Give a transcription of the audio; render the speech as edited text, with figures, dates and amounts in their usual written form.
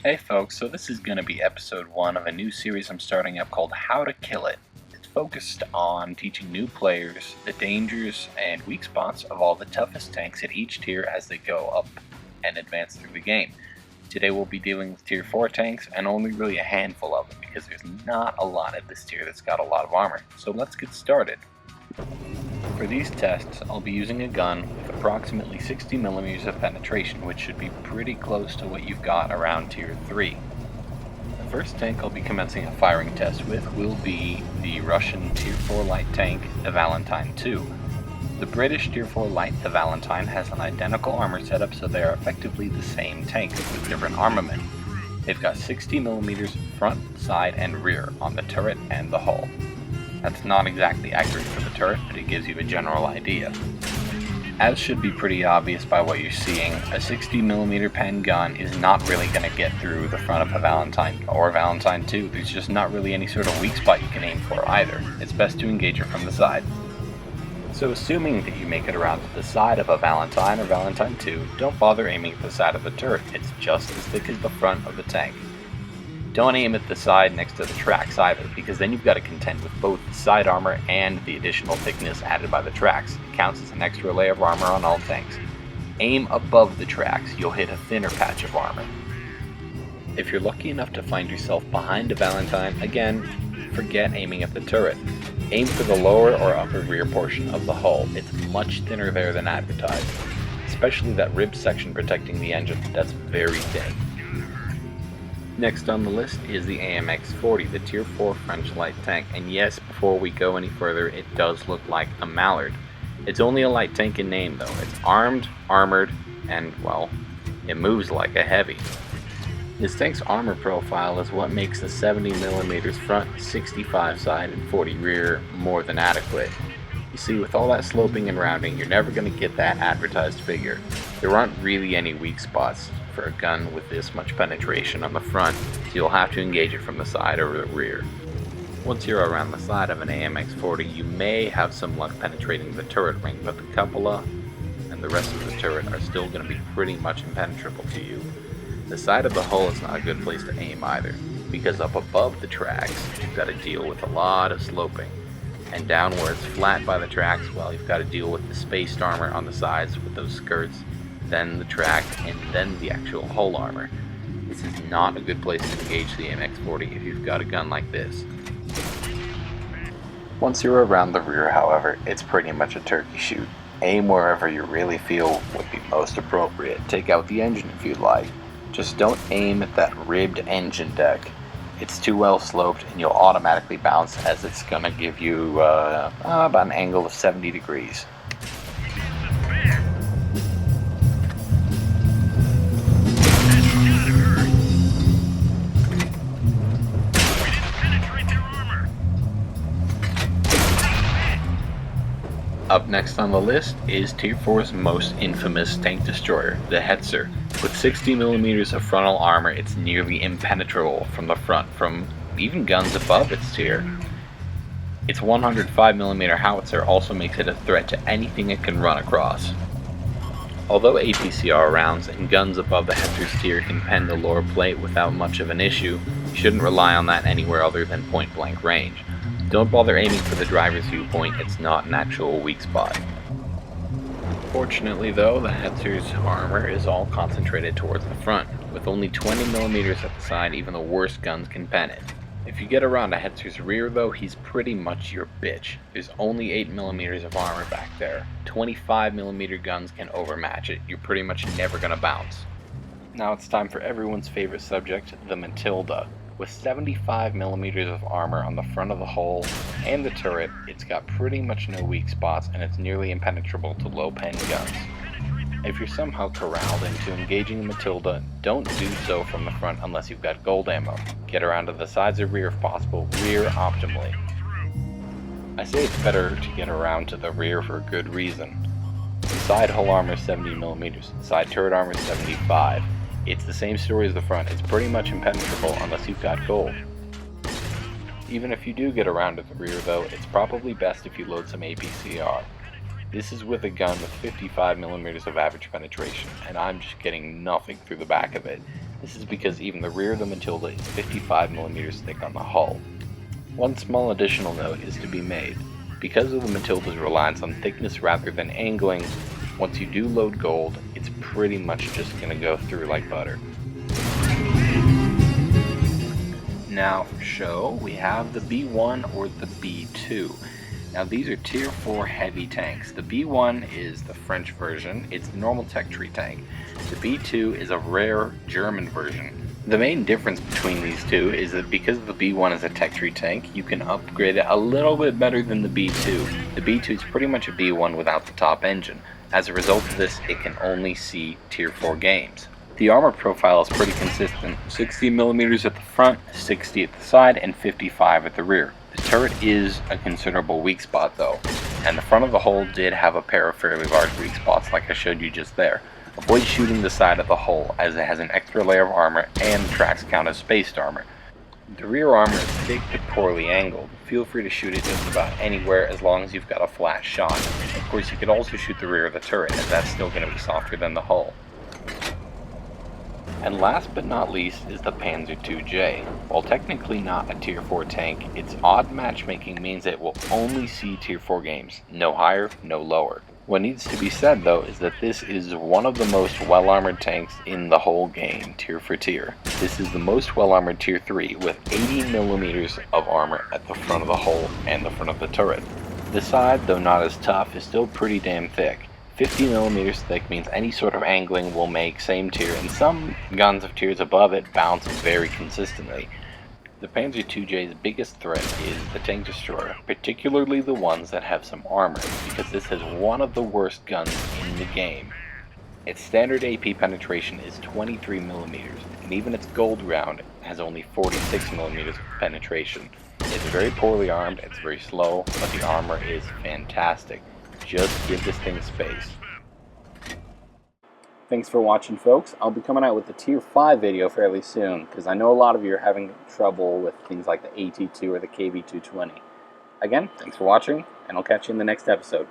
Hey folks, so this is going to be episode 1 of a new series I'm starting up called How to Kill It. It's focused on teaching new players the dangers and weak spots of all the toughest tanks at each tier as they go up and advance through the game. Today we'll be dealing with tier 4 tanks and only really a handful of them because there's not a lot at this tier that's got a lot of armor. So let's get started. For these tests, I'll be using a gun with approximately 60mm of penetration, which should be pretty close to what you've got around tier 3. The first tank I'll be commencing a firing test with will be the Russian tier 4 light tank, the Valentine II. The British tier 4 light, the Valentine, has an identical armor setup, so they are effectively the same tank with different armament. They've got 60mm front, side, and rear on the turret and the hull. That's not exactly accurate for the turret, but it gives you a general idea. As should be pretty obvious by what you're seeing, a 60mm pen gun is not really going to get through the front of a Valentine or Valentine 2. There's just not really any sort of weak spot you can aim for either. It's best to engage it from the side. So assuming that you make it around to the side of a Valentine or Valentine 2, don't bother aiming at the side of the turret. It's just as thick as the front of the tank. Don't aim at the side next to the tracks either, because then you've got to contend with both the side armor and the additional thickness added by the tracks. It counts as an extra layer of armor on all tanks. Aim above the tracks, you'll hit a thinner patch of armor. If you're lucky enough to find yourself behind a Valentine, again, forget aiming at the turret. Aim for the lower or upper rear portion of the hull. It's much thinner there than advertised, especially that rib section protecting the engine. That's very thin. Next on the list is the AMX-40, the Tier 4 French light tank, and yes, before we go any further, it does look like a Mallard. It's only a light tank in name though. It's armed, armored, and, well, it moves like a heavy. This tank's armor profile is what makes the 70mm front, 65 side, and 40 rear more than adequate. You see, with all that sloping and rounding, you're never going to get that advertised figure. There aren't really any weak spots for a gun with this much penetration on the front, so you'll have to engage it from the side or the rear. Once you're around the side of an AMX-40, you may have some luck penetrating the turret ring, but the cupola and the rest of the turret are still going to be pretty much impenetrable to you. The side of the hull is not a good place to aim either, because up above the tracks, you've got to deal with a lot of sloping, and down where it's flat by the tracks, well, you've got to deal with the spaced armor on the sides with those skirts, then the track, and then the actual hull armor. This is not a good place to engage the MX-40 if you've got a gun like this. Once you're around the rear, however, it's pretty much a turkey shoot. Aim wherever you really feel would be most appropriate. Take out the engine if you'd like. Just don't aim at that ribbed engine deck. It's too well sloped and you'll automatically bounce, as it's going to give you about an angle of 70 degrees. Up next on the list is Tier 4's most infamous tank destroyer, the Hetzer. With 60mm of frontal armor, it's nearly impenetrable from the front, from even guns above its tier. Its 105mm howitzer also makes it a threat to anything it can run across. Although APCR rounds and guns above the Hetzer's tier can pen the lower plate without much of an issue, you shouldn't rely on that anywhere other than point-blank range. Don't bother aiming for the driver's viewpoint, it's not an actual weak spot. Fortunately though, the Hetzer's armor is all concentrated towards the front. With only 20mm at the side, even the worst guns can pen it. If you get around a Hetzer's rear though, he's pretty much your bitch. There's only 8mm of armor back there. 25mm guns can overmatch it. You're pretty much never gonna bounce. Now it's time for everyone's favorite subject, the Matilda. With 75mm of armor on the front of the hull and the turret, it's got pretty much no weak spots and it's nearly impenetrable to low pen guns. If you're somehow corralled into engaging the Matilda, don't do so from the front unless you've got gold ammo. Get around to the sides or rear if possible, rear optimally. I say it's better to get around to the rear for a good reason. The side hull armor is 70mm, side turret armor is 75. It's the same story as the front. It's pretty much impenetrable unless you've got gold. Even if you do get around to the rear though, it's probably best if you load some APCR. This is with a gun with 55mm of average penetration, and I'm just getting nothing through the back of it. This is because even the rear of the Matilda is 55mm thick on the hull. One small additional note is to be made. Because of the Matilda's reliance on thickness rather than angling, once you do load gold, it's pretty much just going to go through like butter. Now for show, we have the B1 or the B2. Now these are tier 4 heavy tanks. The B1 is the French version, it's the normal tech tree tank. The B2 is a rare German version. The main difference between these two is that because the B1 is a tech tree tank, you can upgrade it a little bit better than the B2. The B2 is pretty much a B1 without the top engine. As a result of this, it can only see tier 4 games. The armor profile is pretty consistent, 60mm at the front, 60 at the side, and 55 at the rear. The turret is a considerable weak spot though, and the front of the hull did have a pair of fairly large weak spots like I showed you just there. Avoid shooting the side of the hull as it has an extra layer of armor and tracks count as spaced armor. The rear armor is thick but poorly angled. Feel free to shoot it just about anywhere as long as you've got a flat shot. Of course you could also shoot the rear of the turret as that's still going to be softer than the hull. And last but not least is the Panzer IIJ. While technically not a tier 4 tank, its odd matchmaking means it will only see tier 4 games, no higher, no lower. What needs to be said though is that this is one of the most well-armored tanks in the whole game, tier for tier. This is the most well-armored tier 3 with 80mm of armor at the front of the hull and the front of the turret. The side, though not as tough, is still pretty damn thick. 50mm thick means any sort of angling will make same tier, and some guns of tiers above it bounce very consistently. The Panzer IIJ's biggest threat is the tank destroyer, particularly the ones that have some armor, because this has one of the worst guns in the game. Its standard AP penetration is 23mm, and even its gold round has only 46mm penetration. It's very poorly armed, it's very slow, but the armor is fantastic. Just give this thing space. Thanks for watching, folks. I'll be coming out with the Tier 5 video fairly soon, because I know a lot of you are having trouble with things like the AT2 or the KV220. Again, thanks for watching, and I'll catch you in the next episode.